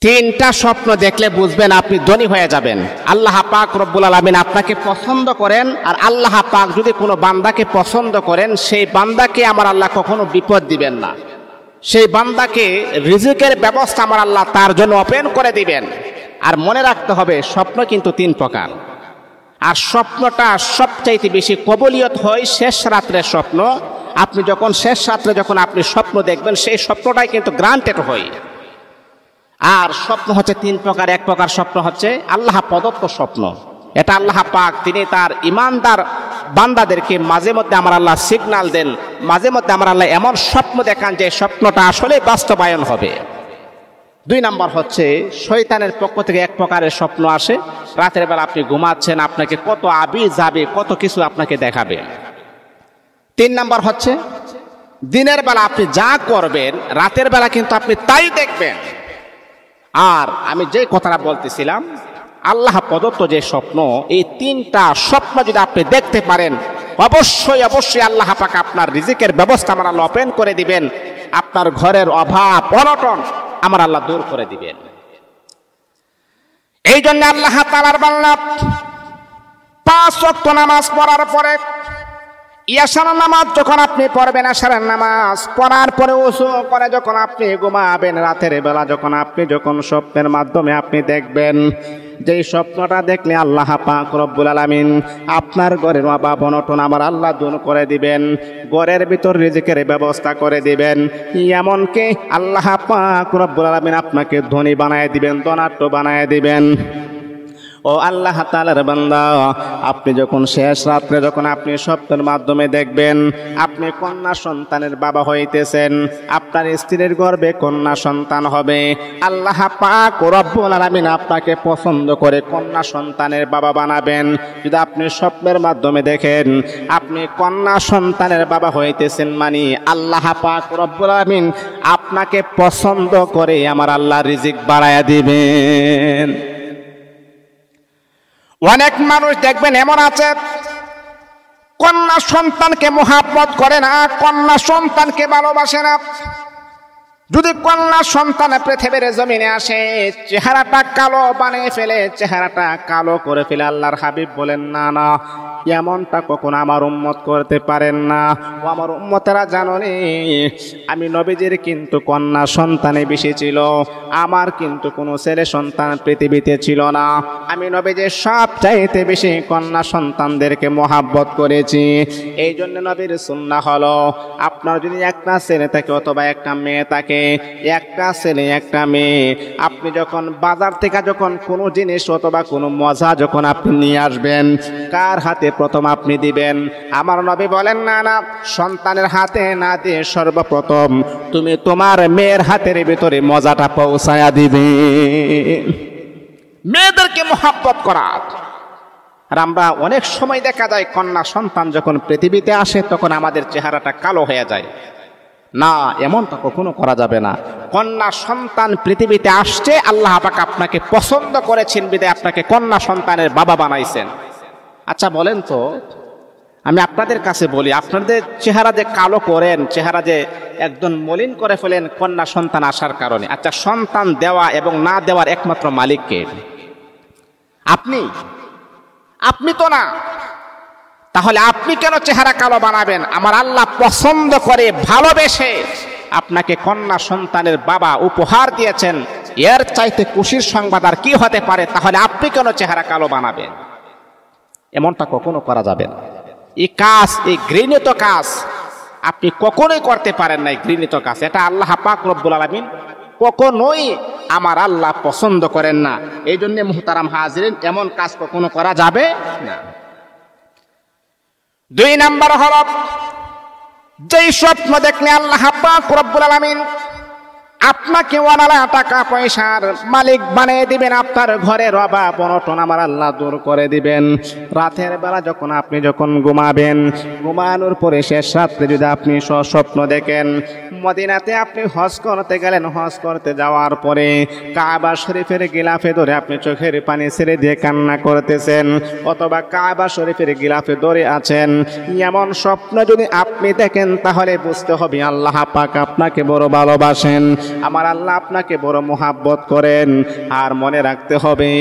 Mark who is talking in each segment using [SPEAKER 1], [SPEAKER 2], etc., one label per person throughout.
[SPEAKER 1] তিনটা স্বপ্ন দেখলে বুঝবেন আপনি ধনী হয়ে যাবেন। আল্লাহ পাক রব্বুল আলামিন আপনাকে পছন্দ করেন, আর আল্লাহ পাক যদি কোনো বান্দাকে পছন্দ করেন, সেই বান্দাকে আমার আল্লাহ কখনো বিপদ দিবেন না। সেই বান্দাকে রিজিকের ব্যবস্থা আমার আল্লাহ তার জন্য ওপেন করে দিবেন। আর মনে রাখতে হবে, স্বপ্ন কিন্তু তিন প্রকার, আর স্বপ্নটা সবচাইতে বেশি কবুলিয়ত হয় শেষ রাত্রের স্বপ্ন। আপনি যখন শেষ রাত্রে যখন আপনি স্বপ্ন দেখবেন, সেই স্বপ্নটাই কিন্তু গ্রান্টেড হয়। আর স্বপ্ন হচ্ছে তিন প্রকার। এক প্রকার স্বপ্ন হচ্ছে আল্লাহ প্রদত্ত স্বপ্ন। এটা আল্লাহ পাক তিনি তার ইমানদার বান্দাদেরকে মাঝে মধ্যে আমার আল্লাহ সিগন্যাল দেন, মাঝে মধ্যে আমার আল্লাহ এমন স্বপ্ন দেখান যে স্বপ্নটা আসলে বাস্তবায়ন হবে। দুই নাম্বার হচ্ছে শয়তানের পক্ষ থেকে এক প্রকারের স্বপ্ন আসে। রাতের বেলা আপনি ঘুমাচ্ছেন, আপনাকে কত আবি যাবে, কত কিছু আপনাকে দেখাবে। তিন নাম্বার হচ্ছে দিনের বেলা আপনি যা করবেন, রাতের বেলা কিন্তু আপনি তাই দেখবেন। আর আমি যে কথাটা বলতেছিলাম, আল্লাহ প্রদত্ত যে স্বপ্ন, এই তিনটা স্বপ্ন যদি আপনি দেখতে পারেন, অবশ্যই অবশ্যই আল্লাহ পাক আপনার রিজিকের ব্যবস্থা আমার আল্লাহ ওপেন করে দিবেন। আপনার ঘরের অভাব অনটন আমার আল্লাহ দূর করে দিবেন। এই জন্য আল্লাহ তাআলার বান্দা 5 ওয়াক্ত নামাজ পড়ার পরে, ইয়াশার নামাজ যখন আপনি পড়বেন, আশারের নামাজ পড়ার পরে ওযু করে যখন আপনি ঘুমাবেন, রাতের বেলা যখন স্বপ্নের মাধ্যমে আপনি দেখবেন, যেই স্বপ্নটা দেখলে আল্লাহ পাক রব্বুল আলামিন আপনার ঘরের অভাব অনটন আমার আল্লাহ দূর করে দিবেন, ঘরের ভিতর রিজিকের ব্যবস্থা করে দিবেন। এমনকি আল্লাহ পাক রব্বুল আলামিন আপনাকে ধনী বানায় দিবেন, ধনাঢ্য বানায় দিবেন। ও আল্লাহ তাআলার বান্দা, আপনি যখন শেষ রাত্রে যখন আপনি স্বপ্নের মাধ্যমে দেখবেন আপনি কন্যা সন্তানের বাবা হইতেছেন, আপনার স্ত্রীর গর্ভে কন্যা সন্তান হবে, আল্লাহ পাক রব্বুল আলামিন আপনাকে পছন্দ করে কন্যা সন্তানের বাবা বানাবেন। যদি আপনি স্বপ্নের মাধ্যমে দেখেন আপনি কন্যা সন্তানের বাবা হইতেছেন, মানে আল্লাহ পাক রব্বুল আলামিন আপনাকে পছন্দ করে আমার আল্লাহ রিজিক বাড়ায়া দিবেন। অনেক মানুষ দেখবেন এমন আছে, কন্যা সন্তানকে মহব্বত করে না, কন্যা সন্তানকে ভালোবাসে না। যদি কন্যা সন্তান পৃথিবীর জমিনে আসে, চেহারাটা কালো বানিয়ে ফেলে, চেহারাটা কালো করে ফেলে, আল্লাহর হাবিব বলেন না না, এমনটা কখনো আমার উম্মত করতে পারেন না। ও আমার উম্মতেরা জানো নি, আমি নবীজির কিন্তু কন্যা সন্তানে বেশি ছিল, আমার কিন্তু কোনো ছেলে সন্তান পৃথিবীতে ছিল না। আমি নবীজির সবচাইতে বেশি কন্যা সন্তানদেরকে মহব্বত করেছি। এই জন্য নবীর সুন্নাহ হলো, আপনার যদি একটা ছেলে থাকে অথবা একটা মেয়ে থাকে, একটা ছেলে একটা মেয়ে, আপনি যখন বাজার থেকে যখন কোনো জিনিস অথবা কোনো মজা যখন আপনি নিয়ে আসবেন, কার হাতে প্রথম আপনি দিবেন? আমার নবী বলেন না না, সন্তানের হাতে না দিয়ে সর্বপ্রথম তুমি তোমার মেয়ের হাতের ভিতরে মজাটা পৌঁছায়া দিবে। মেয়েদেরকে মহব্বত করা। আর আমরা অনেক সময় দেখা যায় কন্যা সন্তান যখন পৃথিবীতে আসে তখন আমাদের চেহারাটা কালো হয়ে যায়। না, এমনটা কখনো করা যাবে না। কন্যা সন্তান পৃথিবীতে আসছে, আল্লাহ পাক আপনাকে পছন্দ করেছেন বিধায় আপনাকে কন্যা সন্তানের বাবা বানাইছেন। আচ্ছা বলেন তো, আমি আপনাদের কাছে বলি, আপনাদের চেহারা যে কালো করেন, চেহারা যে একদম মলিন করে ফেলেন কন্যা সন্তান আসার কারণে, আচ্ছা সন্তান দেওয়া এবং না দেওয়ার একমাত্র মালিক কে? আপনি তো না। তাহলে আপনি কেন চেহারা কালো বানাবেন? আমার আল্লাহ পছন্দ করে ভালোবেসে আপনাকে কন্যা সন্তানের বাবা উপহার দিয়েছেন। এর চাইতে খুশির সংবাদ আর কি হতে পারে? তাহলে আপনি কেন চেহারা কালো বানাবেন? এমনটা কখনো করা যাবে না। এই কাজ, এই ঘৃণিত কাজ আপনি কখনোই করতে পারেন না। ঘৃণিত কাজ এটা আল্লাহ পাক রব্বুল আলামিন কখনোই আমার আল্লাহ পছন্দ করেন না। এই জন্য মুহতারাম হাজিরিন, এমন কাজ কখনো করা যাবে না। 2 নাম্বার হল, যেই স্বপ্ন দেখলে আল্লাহ পাক রব্বুল আলামিন আপনাকে ওয়ালা টাকা পয়সার মালিক বানিয়ে দিবেন, আপনার ঘরের অভাব অনটন আমার আল্লাহ দূর করে দিবেন। রাতের বেলা আপনি যখন ঘুমাবেন, ঘুমানোর পরে শেষ রাত্রে যদি আপনি স্বপ্ন দেখেন মদিনাতে আপনি হজ করতে গেলেন, হজ করতে যাওয়ার পরে কাবা শরীফের গিলাফে ধরে আপনি চোখের পানি ছেড়ে দিয়ে কান্না করতেছেন, অথবা কাবা শরীফের গিলাফে ধরে আছেন, এমন স্বপ্ন যদি আপনি দেখেন তাহলে বুঝতে হবে আল্লাহ পাক আপনাকে বড় ভালোবাসেন। আমার আল্লাহ আপনাকে বড় মোহাব্বত করেন। আর মনে রাখতে হবে,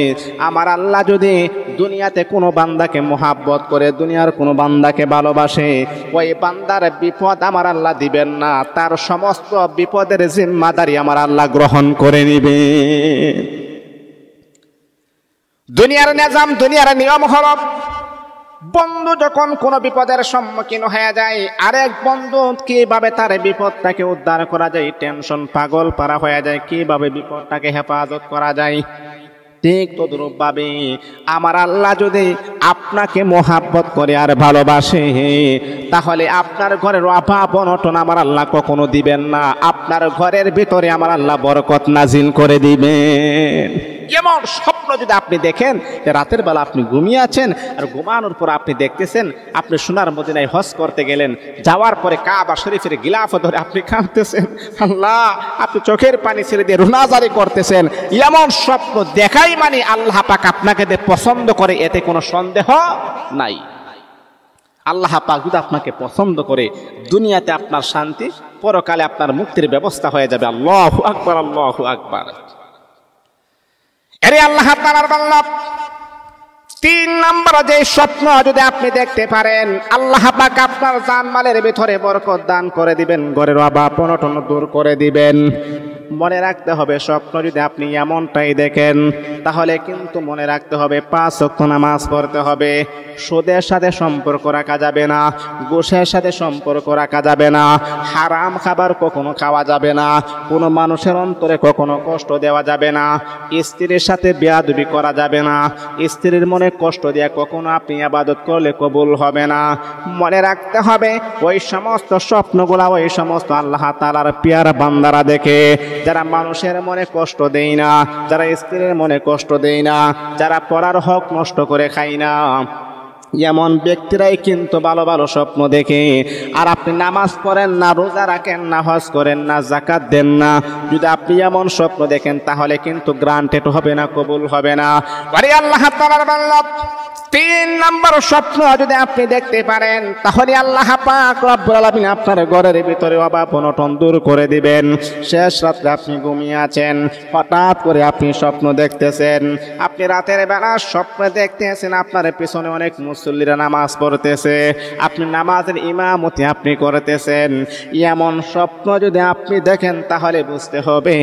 [SPEAKER 1] আমার আল্লাহ যদি দুনিয়াতে কোনো বান্দাকে মোহাব্বত করে, দুনিয়ার কোনো বান্দাকে ভালোবাসে, ওই বান্দার বিপদ আমার আল্লাহ দিবেন না, তার সমস্ত বিপদের জিম্মাদারি আমার আল্লাহ গ্রহণ করে নিবে। দুনিয়ার নিজাম, দুনিয়ার নিয়ম হলো, বন্ধু যখন কোনো বিপদের সম্মুখীন হয়ে যায়, আরেক বন্ধু কিভাবে তার বিপদটাকে উদ্ধার করা যায়, টেনশন পাগল পারা হয়ে যায়, কিভাবে বিপদটাকে হেফাজত করা যায়, ঠিক তদ্রূপভাবে আমার আল্লাহ যদি আপনাকে মোহাব্বত করে আর ভালোবাসে, তাহলে আপনার ঘরের অভাব অনটন আমার আল্লাহ কখনো দিবেন না, আপনার ঘরের ভিতরে আমার আল্লাহ বরকত নাজিল করে দিবেন। এমন স্বপ্ন যদি আপনি দেখেন যে রাতের বেলা আপনি ঘুমিয়ে আছেন, আর ঘুমানোর পর আপনি দেখতেছেন আপনি সোনার মদিনায় হজ করতে গেলেন, যাওয়ার পরে কাবা শরীফের গিলাফ ধরে আপনি কাঁদতেছেন, আল্লাহ আপনি চোখের পানি ছেড়ে দিয়ে রুনাজারি করতেছেন, এমন স্বপ্ন দেখাই মানে আল্লাহ পাক আপনাকে পছন্দ করে, এতে কোনো সন্দেহ নাই। আল্লাহ পাক যদি আপনাকে পছন্দ করে, দুনিয়াতে আপনার শান্তি, পরকালে আপনার মুক্তির ব্যবস্থা হয়ে যাবে। আল্লাহু আকবার, আল্লাহু আকবার। আরে আল্লাহ তাআলার বান্দা, 3 নম্বর যে স্বপ্ন যদি আপনি দেখতে পারেন, আল্লাহ পাক আপনার জানমালের ভিতরে বরকত দান করে দিবেন, ঘরের অভাব অনটন দূর করে দিবেন। মনে রাখতে হবে, স্বপ্ন যদি আপনি এমনটাই দেখেন, তাহলে কিন্তু মনে রাখতে হবে 5 ওয়াক্ত নামাজ পড়তে হবে, সুদের সাথে সম্পর্ক রাখা যাবে না, ঘুষের সাথে সম্পর্ক রাখা যাবে না, হারাম খাবার কখনো খাওয়া যাবে না, কোনো মানুষের অন্তরে কখনো কষ্ট দেওয়া যাবে না, স্ত্রীর সাথে বেয়াদবি করা যাবে না, স্ত্রীর মনে কষ্ট দিয়ে কখনো আপনি ইবাদত করলে কবুল হবে না। মনে রাখতে হবে, ওই সমস্ত স্বপ্নগুলা ওই সমস্ত আল্লাহ তাআলার পিয়ারা বান্দারা দেখে, যারা মানুষের মনে কষ্ট দেয় না, যারা স্ত্রীর মনে কষ্ট দেয় না, যারা পড়ার হক নষ্ট করে খায় না, এমন ব্যক্তিরাই কিন্তু ভালো ভালো স্বপ্ন দেখে। আর আপনি নামাজ পড়েন না, রোজা রাখেন না, হজ করেন না, যাকাত দেন না, যদি আপনি এমন স্বপ্ন দেখেন তাহলে কিন্তু গ্রান্টেড হবে না, কবুল হবে না। আরে আল্লাহ তাআলার বান্দা, 3 নম্বর স্বপ্ন যদি আপনি দেখতে পারেন, তাহলে আল্লাহ পাক রব্বুল আলামিন আপনার ঘরের ভিতরে অভাব অনটন দূর করে দিবেন। শেষ রাত্রে আপনি ঘুমিয়ে আছেন, হঠাৎ করে আপনি স্বপ্ন দেখতেছেন, আপনি রাতের বেলা স্বপ্ন দেখতেছেন আপনার পেছনে অনেক মুসল্লিরা নামাজ পড়তেছে, আপনি নামাজের ইমামতি আপনি করতেছেন। এমন স্বপ্ন যদি আপনি দেখেন তাহলে বুঝতে হবে,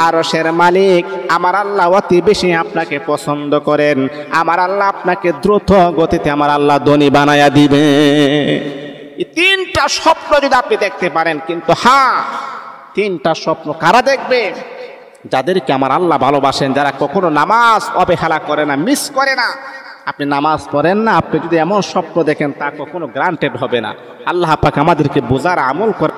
[SPEAKER 1] আরশের মালিক আমার আল্লাহ অতি বেশি আপনাকে পছন্দ করেন, আমার আল্লাহ আপনাকে দ্রুত গতিতে আমার আল্লাহ ধনী বানায়া দিবে। এই 3টা স্বপ্ন যদি আপনি দেখতে পারেন, কিন্তু হ্যাঁ, 3টা স্বপ্ন কারা দেখবে? যাদেরকে আমার আল্লাহ ভালোবাসেন, যারা কখনো নামাজ অবহেলা করে না, মিস করে না। আপনি নামাজ পড়েন না, আপনি যদি এমন স্বপ্ন দেখেন তা কখনো গ্রান্টেড হবে না। আল্লাহ পাক আমাদেরকে বোঝার আমল করে